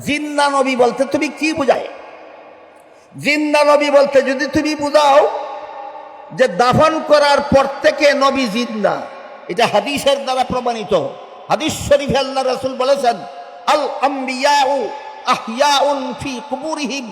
জিন্দা নবী বলতে তুমি কি বুঝায়? জিন্দা নবী বলতে যদি তুমি বুঝাও যে দাফন করার পর থেকে নবী জিন্দা, এটা হাদিসের দ্বারা প্রমাণিত। হাদিস শরীফে আল্লাহ রাসূল বলেছেন, আল আম্বিয়াউ আহইয়াউন ফি কুবুরিহিম,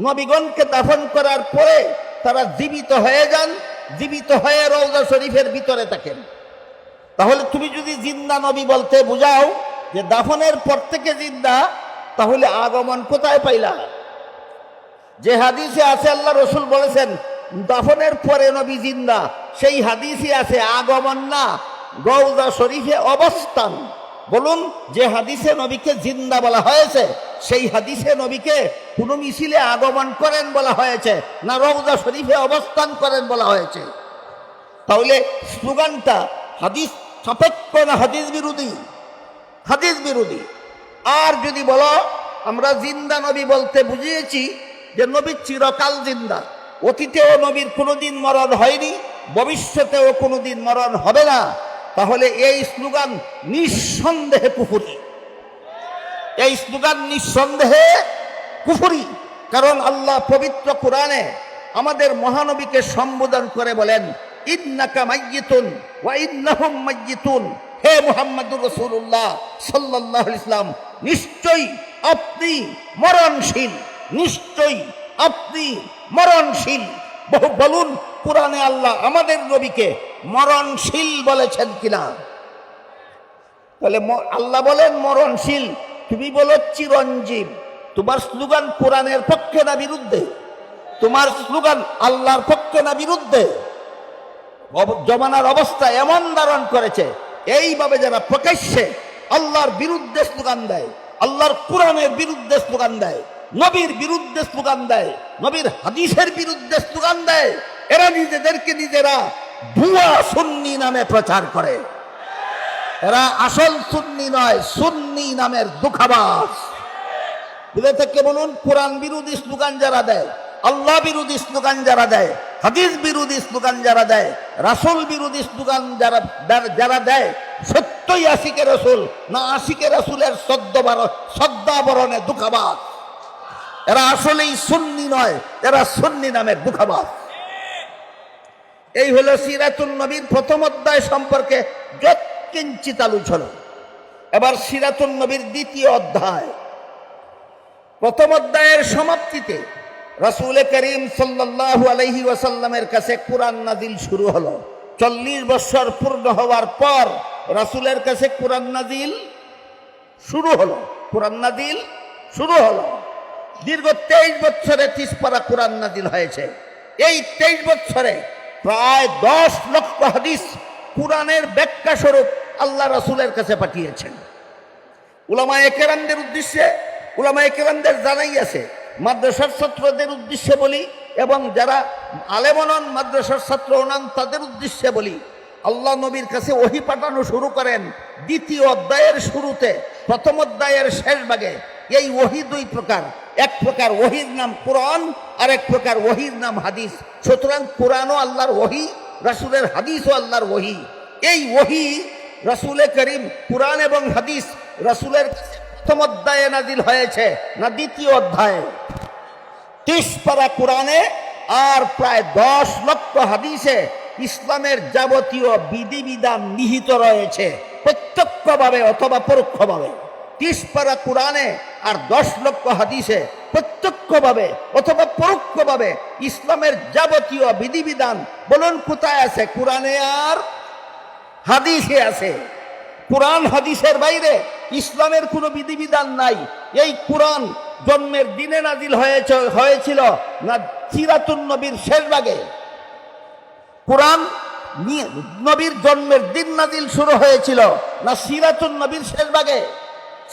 নবীগণকে দাফন করার পরে তারা জীবিত হয়ে যান, জীবিত হয়ে রওজা শরীফের ভিতরে থাকেন। তাহলে তুমি যদি জিন্দা নবী বলতে বুঝাও যে দাফনের পর থেকে জিন্দা, তাহলে আগমন কোথায় পাইলা? যে হাদিসে আছে আল্লাহ রসুল বলেছেন দাফনের পরে নবী জিন্দা, সেই হাদিসে আছে আগমন না, রওজা শরীফে অবস্থান। বলুন, যে হাদিসে নবীকে জিন্দা বলা হয়েছে সেই হাদিসে নবীকে কোন মিছিলে আগমন করেন বলা হয়েছে না রওজা শরীফে অবস্থান করেন বলা হয়েছে? তাহলে স্লোগানটা হাদিস সাপেক্ষ না হাদিস বিরোধী? হাদিস বিরোধী। আর যদি বলো আমরা জিন্দা নবী বলতে বুঝিয়েছি যে নবী চিরকাল জিন্দা, অতীতেও নবীর কোনোদিন মরণ হয়নি, ভবিষ্যতেও কোনোদিন মরণ হবে না, তাহলে এই স্লোগান নিঃসন্দেহে কুফরি। এই স্লোগান নিঃসন্দেহে কুফরি। কারণ আল্লাহ পবিত্র কোরআনে আমাদের মহানবীকে সম্বোধন করে বলেন, ইন্নাকা মাইয়িতুন ওয়া ইন্নাহুম মাইয়িতুন, হে মুহাম্মদুর রাসূলুল্লাহ সাল্লাল্লাহু আলাইহি ওয়াসাল্লাম, নিশ্চয়ই আপনি মরণশীল, নিশ্চয়ই আপনি মরণশীল। বলুন কোরআনে আল্লাহ আমাদের নবীকে মরণশীল বলেছেন কিনা? তাহলে আল্লাহ বলেন মরণশীল, তুমি বলো চিরঞ্জীব। তোমার স্লোগান কোরআনের পক্ষে না বিরুদ্ধে? তোমার স্লোগান আল্লাহর পক্ষে না বিরুদ্ধে? জমানার অবস্থা এমন ধারণ করেছে, এইভাবে যারা প্রকাশ্যে আল্লাহর বিরুদ্ধে স্লোগান দেয়, আল্লাহর কোরআনের বিরুদ্ধে স্লোগান দেয়, নবীর বিরুদ্ধে স্লোগান দেয়, নবীর হাদিসের বিরুদ্ধে স্লোগান দেয়, এরা নিজেদেরকে নিজেরা ভুয়া সুন্নি নামে প্রচার করে। এরা আসল সুন্নি নয়, সুন্নি নামের দুঃখাবাস। বুঝে থেকে বলুন, কোরআন বিরোধী স্লোগান যারা দেয়, আল্লাহ বিরোধী স্লোগান যারা দেয়, হাদিস বিরোধী স্লোগান যারা দেয়, রাসূল বিরোধী স্লোগান যারা দেয়, সত্যই আশিকে রাসূল না আশিকে রাসূলের শ্রদ্ধাবরণে দুঃখাবাস। এরা আসলেই সুন্নি নয়, এরা সুন্নি নামের দুঃখাবাস। এই হলো সিরাতুন নবীর প্রথম অধ্যায় সম্পর্কে যৎকিঞ্চিত আলোচনা। এবার সিরাতুন নবীর দ্বিতীয় অধ্যায়। প্রথম অধ্যায়ের সমাপ্তিতে রাসূল করিম সাল্লাল্লাহু আলাইহি ওয়াসাল্লামের কাছে কোরআন নাজিল শুরু হলো। 40 বছর পূর্ণ হওয়ার পর রাসূলের কাছে কোরআন নাজিল শুরু হলো। কোরআন নাজিল শুরু হলো। দীর্ঘ 23 বছরে 30 পারা কোরআন নাজিল হয়েছে। এই 23 বছরে প্রায় 10 লক্ষ হাদিস কোরআনের ব্যাখ্যা স্বরূপ আল্লাহ রাসূলের কাছে পাঠিয়েছেন। উলামায়ে কেরামদের উদ্দেশ্যে, উলামায়ে কেরামদের জানাই আছে, মাদ্রাসার ছাত্রদের উদ্দেশ্যে বলি এবং যারা আলেম নন মাদ্রাসার ছাত্র নন তাদের উদ্দেশ্যে বলি, আল্লাহ নবীর কাছে ওহী পাঠানো শুরু করেন দ্বিতীয় অধ্যায়ের শুরুতে। প্রথম অধ্যায়ের শেষ ভাগে এই ওহী দুই প্রকার। এক প্রকার ওহীর নাম কোরআন, আর এক প্রকার ওহীর নাম হাদিস। সুতরাং কোরআনও আল্লাহর ওহী, রাসূলের হাদিসও আল্লাহর ওহী। এই ওহী রাসূল করিম কোরআন এবং হাদিস রাসূলের প্রথম অধ্যায়ে নাজিল হয়েছে না দ্বিতীয় অধ্যায়ে? 30 পারা কোরআনে আর প্রায় 10 লক্ষ হাদিসে ইসলামের যাবতীয় বিধিবিধান নিহিত রয়েছে, প্রত্যক্ষভাবে অথবা পরোক্ষভাবে। 30 পারা কোরআনে আর 10 লক্ষ হাদিসে প্রত্যক্ষভাবে অথবা পরোক্ষভাবে ইসলামের যাবতীয় বিধিবিধান বলুন কোথায় আছে? কোরআনে আর হাদিসে আছে। কোরআন হাদিসের বাইরে ইসলামের কোনো বিধিবিধান নাই। এই কোরআন জন্মের দিনে নাজিল হয়েছিল না সিরাতুন নবীর শেষ ভাগে? কোরআন নবীর জন্মের দিন নাজিল শুরু হয়েছিল না সিরাতুন নবীর শেষ ভাগে?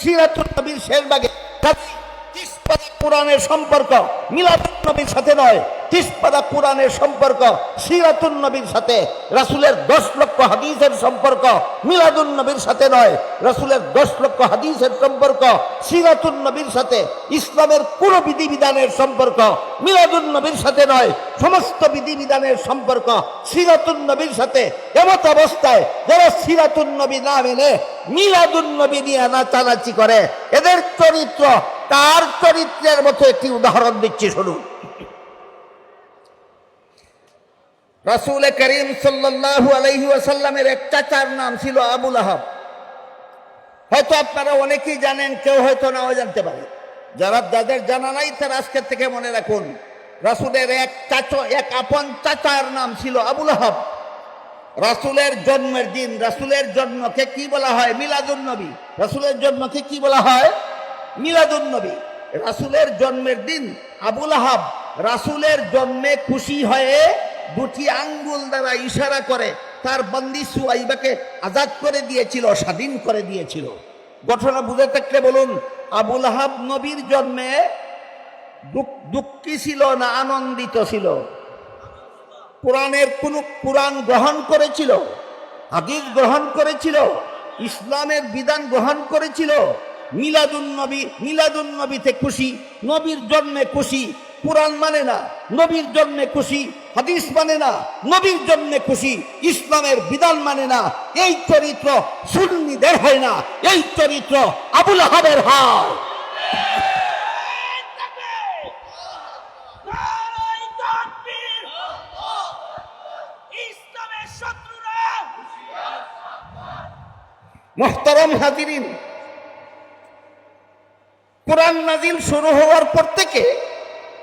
সিরাতুন নবীর শেষ ভাগে। 30 পারা কোরআনের সম্পর্ক মিলাদুন নবীর সাথে নয়, 30 পারা কোরআনের সম্পর্ক সিরাতুন নবীর সাথে, রাসূলের 10 লক্ষ হাদিসের সম্পর্ক মিলাদুন নবীর সাথে নয়, রাসূলের 10 লক্ষ হাদিসের সম্পর্ক সিরাতুন নবীর সাথে, ইসলামের পুরো বিধিবিধানের সম্পর্ক মিলাদুন নবীর সাথে নয়, সমস্ত বিধিবিধানের সম্পর্ক সিরাতুন নবীর সাথে। এমত অবস্থায় যারা সিরাতুন নবী না মেনে মিলাদুন নবী নিয়ে নাচানাচি করে, এদের চরিত্র তার চরিত্রের মতো একটি উদাহরণ দিচ্ছি শুনুন। রাসূল করিম সাল্লাল্লাহু আলাইহি ওয়াসাল্লামের এক চাচার নাম ছিল আবুল আহাব। হয়তো আপনারা অনেকেই জানেন, কেউ হয়তো নাও জানতে পারে। যাদের জানা নাই তারা আজকের থেকে মনে রাখুন, রাসূলের এক আপন চাচার নাম ছিল আবুল আহাব। রাসূলের জন্মের দিন, রাসূলের জন্মকে কি বলা হয়? মিলাদুন নবী। রাসূলের জন্মকে কি বলা হয়? মিলাদুন নবী। রাসূলের জন্মের দিন আবুল আহাব রাসূলের জন্মে খুশি হয়ে দুটি আঙ্গুল দ্বারা ইশারা করে তার বন্দী সুয়াইবাকে আজাদ করে দিয়েছিল, স্বাধীন করে দিয়েছিল। ঘটনা বুঝে থাকলে বলুন, আবুল আহাব নবীর জন্মে দুঃখী ছিল না আনন্দিত ছিল? কোরআন গ্রহণ করেছিল, হাদিস গ্রহণ করেছিল, ইসলামের বিধান গ্রহণ করেছিল। মিলাদুন নবীতে খুশি, নবীর জন্মে খুশি। কোরআন মানে না, নবীর জন্মে খুশি। হাদিস মানে না, নবীর জন্মে খুশি। ইসলামের বিধান মানে না। এই চরিত্র সুন্নিদের হয় না, এই চরিত্র আবুল আহাবের হয়। মুহতারাম হাজিরিন, কোরআন নাজিল শুরু হওয়ার পর থেকে,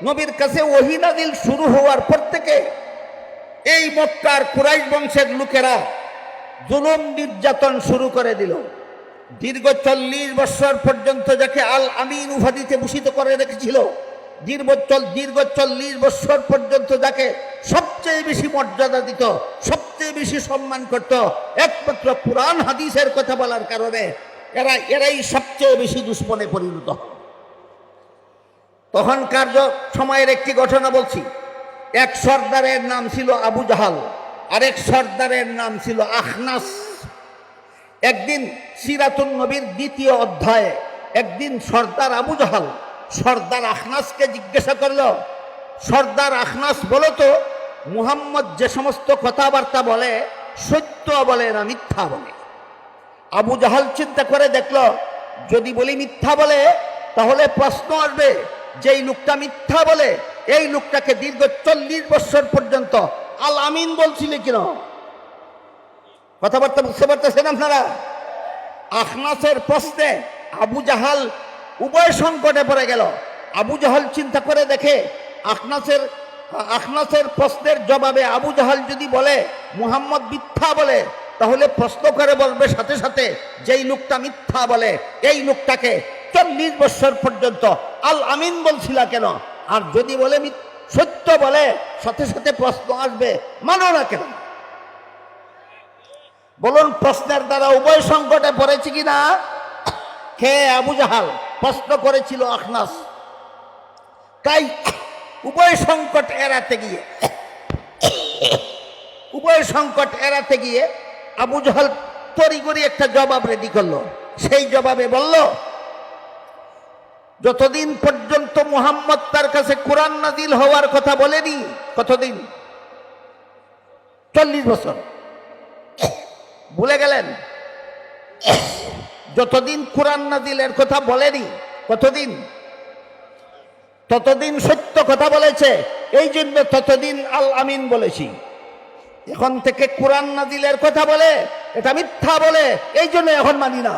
নবীর কাছে ওহী নাজিল শুরু হওয়ার পর থেকে এই মক্কার কুরাইশ বংশের লোকেরা জুলুম নির্যাতন শুরু করে দিল। দীর্ঘ 40 বছর পর্যন্ত যাকে আল আমিন উপাধিতে ভূষিত করে রেখেছিল, দীর্ঘ 40 বছর পর্যন্ত যাকে সবচেয়ে বেশি মর্যাদা দিত, সবচেয়ে বেশি সম্মান করত, একমাত্র কোরআন হাদিসের কথা বলার কারণে এরাই সবচেয়ে বেশি দুশ্মনে পরিণত হয়। তখনকার সময়ের একটি ঘটনা বলছি। এক সর্দারের নাম ছিল আবু জাহাল, আরেক সর্দারের নাম ছিল আখনাস। একদিন সিরাতুন নবীর 2য় অধ্যায়ে একদিন সর্দার আবু জাহাল সর্দার আখনাসকে জিজ্ঞাসা করল, সর্দার আখনাস, বলো তো মুহাম্মদ যে সমস্ত কথাবার্তা বলে সত্য বলে না মিথ্যা বলে? আবু জাহাল চিন্তা করে দেখল, যদি বলি মিথ্যা বলে তাহলে প্রশ্ন আসবে, যেই লোকটা মিথ্যা বলে এই লোকটাকে দীর্ঘ 40 বছর পর্যন্ত আল আমিন বলছিলে কেন? কথাবার্তা বুঝতে পারতেছেন আপনারা? আখনাসের প্রশ্নে আবু জাহাল উভয় সংকটে পড়ে গেল। আবু জাহাল চিন্তা করে দেখে, আখনাসের প্রশ্নের জবাবে আবু জাহাল যদি বলে মুহাম্মদ মিথ্যা বলে, তাহলে প্রশ্ন করে বলবে সাথে সাথে, যেই লোকটা মিথ্যা বলে এই লোকটাকে 40 বছর পর্যন্ত আল আমিন বলছিলা কেন? আর যদি বলে সত্য বলে, সাথে সাথে প্রশ্ন আসবে, মানো না কেন? বলুন, প্রশ্নের দ্বারা উভয় সংকটে পড়েছে কিনা? কে? আবু জাহাল। প্রশ্ন করেছিল আখনাস। তাই উভয় সংকট এড়াতে গিয়ে আবু জাহাল তড়িঘড়ি একটা জবাব রেডি করলো। সেই জবাবে বলল, যতদিন পর্যন্ত মুহাম্মদ তার কাছে কোরআন নাজিল হওয়ার কথা বলেনি, কতদিন? 40 বছর। ভুলে গেলেন? যতদিন কোরআন নাজিলের কথা বলেনি, কতদিন? ততদিন সত্য কথা বলেছে, এই জন্য ততদিন আল আমিন বলেছি। এখন থেকে কোরআন নাজিলের কথা বলে এটা মিথ্যা বলে, এই জন্য এখন মানি না।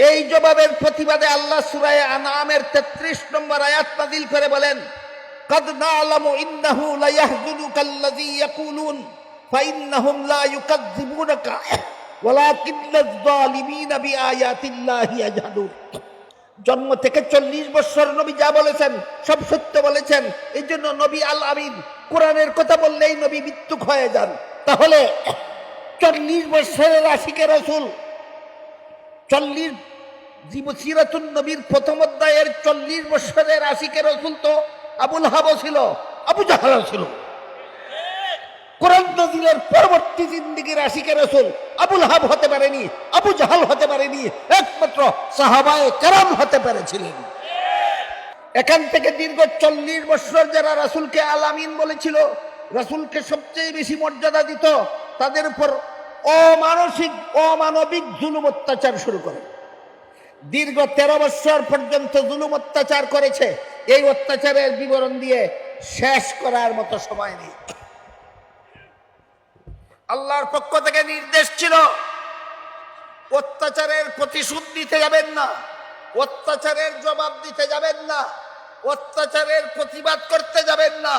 এই জবাবের প্রতিবাদে আল্লাহ সূরা আনআমের 33 নম্বর আয়াত নাযিল করে বলেন, কাদ না'লামু ইন্নাহু লা ইয়াহজুনুকাল্লাযী ইয়াকুলুন ফাইন্নাহুম লা ইউকাযযিবুনাকা ওয়ালাকিন্নাজ যালিমিনা বিআয়াতিল্লাহি ইয়াজহাদুন। জন্ম থেকে 40 বছর নবী যা বলেছেন সব সত্য বলেছেন, এই জন্য নবী আল আমিন। কোরআনের কথা বললেই নবী মৃত্যুক হয়ে যান। তাহলে 40 বছরের আশিকে রাসূল, 40 সিরাতুন নবীর প্রথম অধ্যায়ের 40 বছরের আশিকে রাসূল তো আবুল আহাব ছিল। আবু জাহাল ছিল। কোরআন নাযিলের পরবর্তী জিন্দেগীর আশিকে রাসূল আবুল হাব হতে পারেনি, আবু জাহাল হতে পারেনি, একমাত্র সাহাবায়ে কেরাম হতে পেরেছিলেন। এখান থেকে দীর্ঘ 40 বছর যারা রাসূলকে আল আমিন বলেছিল, রাসূলকে সবচেয়ে বেশি মর্যাদা দিত, তাদের উপর অমানবিক জুলুম অত্যাচার শুরু করে দীর্ঘ 13 বছর পর্যন্ত জুলুম অত্যাচার করেছে। এই অত্যাচারের বিবরণ দিয়ে শেষ করার মতো সময় নেই। আল্লাহর পক্ষ থেকে নির্দেশ ছিল, অত্যাচারের প্রতিশোধ দিতে যাবেন না, অত্যাচারের জবাব দিতে যাবেন না, অত্যাচারের প্রতিবাদ করতে যাবেন না,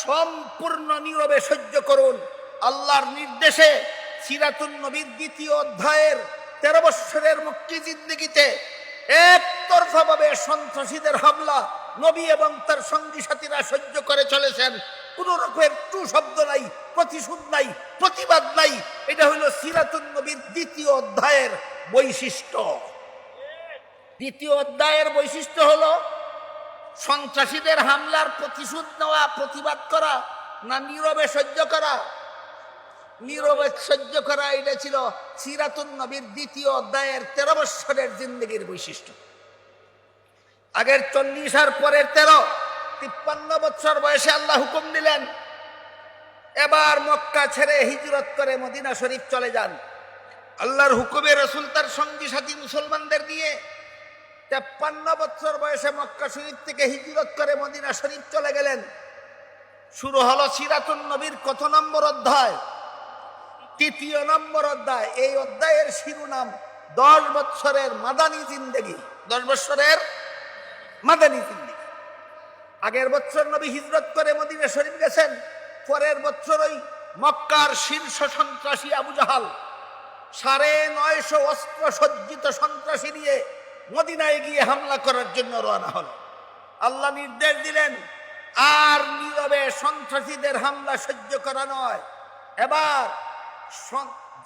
সম্পূর্ণ নীরবে সহ্য করুন। আল্লাহর নির্দেশে সিরাতুন নবীর 2য় অধ্যায়ের 13 বছরের মক্কি জিন্দেগিতে একতরফা ভাবে সন্ত্রাসীদের হামলা নবী এবং তার সঙ্গী সাথীরা সহ্য করে চলেছেন। কোন রকমের টু শব্দ নাই, প্রতিশোধ নাই, প্রতিবাদ নাই। এটা হলো সিরাতুন নবীর 2য় অধ্যায়ের বৈশিষ্ট্য। 2য় অধ্যায়ের বৈশিষ্ট্য হলো সন্ত্রাসীদের হামলার প্রতিশোধ নেওয়া, প্রতিবাদ করা, না নীরবে সহ্য করা? নীরবে সহ্য করা। এটা ছিল সিরাতুন নবীর 2য় অধ্যায়ের 13 বছরের জিন্দেগির বৈশিষ্ট্য। আগের 40 আর পরের 13, 53 বছর বয়সে আল্লাহ হুকুম দিলেন, এবার মক্কা ছেড়ে হিজরত করে মদিনা শরীফ চলে যান। আল্লাহর হুকুমে রাসূল তার সঙ্গী সাথী মুসলমানদের নিয়ে 53 বছর বয়সে মক্কা শরীফ থেকে হিজরত করে মদিনা শরীফ চলে গেলেন। শুরু হলো সিরাতুন নবীর কত নম্বর অধ্যায়? 3য় নম্বর অধ্যায়। এই অধ্যায়ের শিরোনাম 10 বছরের মাদানী জিন্দেগি। 10 বছরের মাদানী জিন্দেগি। আগের বছর নবী হিজরত করে মদিনা শরীফ গেছেন, পরের বছর ওই মক্কার শীর্ষ সন্ত্রাসী আবু জাহাল 950 অস্ত্র সজ্জিত সন্ত্রাসী নিয়ে মদিনায় গিয়ে হামলা করার জন্য রওনা হল। আল্লাহ নির্দেশ দিলেন, আর নীরবে সন্ত্রাসীদের হামলা সহ্য করা নয়, এবার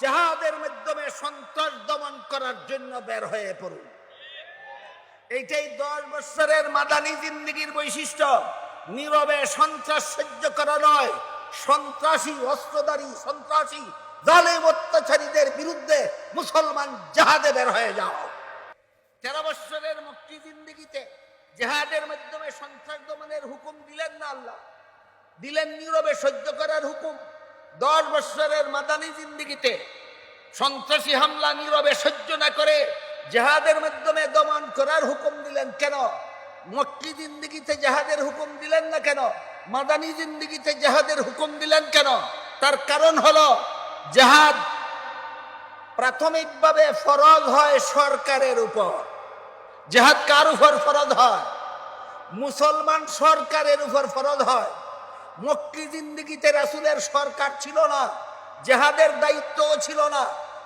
জিহাদের মাধ্যমে সন্ত্রাস দমন করার জন্য বের হয়ে পড়ুন। এইটাই 10 বছরের মাদানী জিন্দেগির বৈশিষ্ট্য। নীরবে সন্ত্রাস সহ্য করা নয়, সন্ত্রাসী, অস্ত্রধারী সন্ত্রাসী জালেম অত্যাচারীদের বিরুদ্ধে মুসলমান জিহাদে বের হয়ে যাও। 13 বছরের মক্কি জিন্দেগিতে জিহাদের মাধ্যমে সন্ত্রাস দমনের হুকুম দিলেন না আল্লাহ, দিলেন নীরবে সহ্য করার হুকুম। 10 বছরের মাদানী জিন্দেগিতে সন্ত্রাসী হামলা নীরবে সহ্য না করে জিহাদের মাধ্যমে দমন করার হুকুম দিলেন কেন? মক্কি জিন্দেগিতে জিহাদের হুকুম দিলেন না কেন? মাদানী জিন্দেগিতে জিহাদের হুকুম দিলেন কেন? তার কারণ হলো, জিহাদ প্রাথমিকভাবে ফরজ হয় সরকারের উপর। জিহাদ কার উপর ফরজ হয়? মুসলমান সরকারের উপর ফরজ হয়। মক্কি জিন্দেগিতে রাসূলের সরকার ছিল না, জিহাদের দায়িত্বও ছিল না,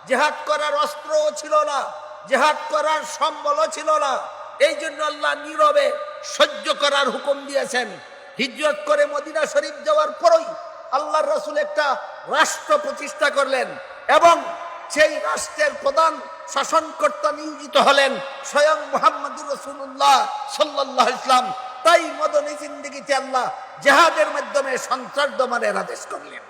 জিহাদ করার অস্ত্রও ছিল না, জিহাদ করার সম্বলও ছিল না। এই জন্য আল্লাহ নীরবে সহ্য করার হুকুম দিয়েছেন। হিজরত করে মদিনা শরীফ যাওয়ার পরই আল্লাহর রাসূল একটা রাষ্ট্র প্রতিষ্ঠা করলেন এবং সেই রাষ্ট্রের প্রধান শাসনকর্তা নিয়োজিত হলেন স্বয়ং মুহাম্মদুর রাসূলুল্লাহ সাল্লাল্লাহু আলাইহি ওয়াসাল্লাম। তাই মাদানী জিন্দেগিতে আল্লাহ জিহাদের মাধ্যমে সন্ত্রাস দমনের আদেশ করলেন।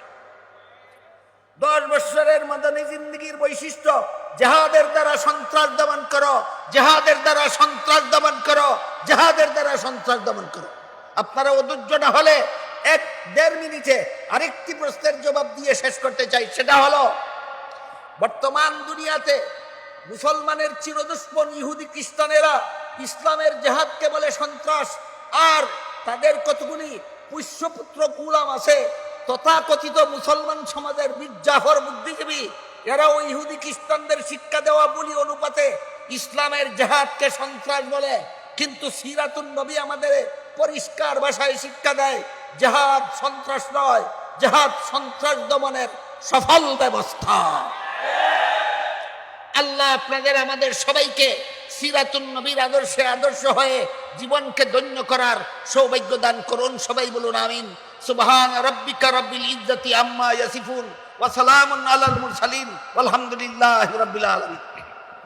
10 বছরের মাদানী জিন্দেগির বৈশিষ্ট্য, জিহাদের দ্বারা সন্ত্রাস দমন করো, জিহাদের দ্বারা সন্ত্রাস দমন করো, জিহাদের দ্বারা সন্ত্রাস দমন করো। আপনারা অধৈর্য না হলে 1-1.5 মিনিটে আরেকটি প্রশ্নের জবাব দিয়ে শেষ করতে চাই। সেটা হলো, বর্তমান দুনিয়াতে মুসলমানের চিরদুশ্মন ইহুদি খ্রিস্টানেরা ইসলামের জিহাদকে বলে সন্ত্রাস, আর তাদের কতগুলি পুষ্যপুত্র গোলাম আছে তথাকথিত মুসলমান সমাজের বীর জাফর বুদ্ধিজীবী, এরা ওই ইহুদি খ্রিস্টানদের শিক্ষা দেওয়া বলি অনুপাতে ইসলামের জিহাদকে সন্ত্রাস বলে। কিন্তু সিরাতুন নবী আমাদের পরিষ্কার ভাষায় শিক্ষা দেয়, জিহাদ সন্ত্রাস নয়, জিহাদ সন্ত্রাস দমনের সফল ব্যবস্থা। আল্লাহ আপনাদের আমাদের সবাইকে সিরাতুন নবীর আদর্শে আদর্শ হয়ে জীবনকে ধন্য করার সৌভাগ্য দান করুন। সবাই বলুন আমিন। সুবহান রাব্বিকা রাব্বিল ইজ্জাতি আম্মা ইয়াসিফুন ওয়া সালামুন আলাল মুরসালিন ওয়ালহামদুলিল্লাহি রাব্বিল আলামিন।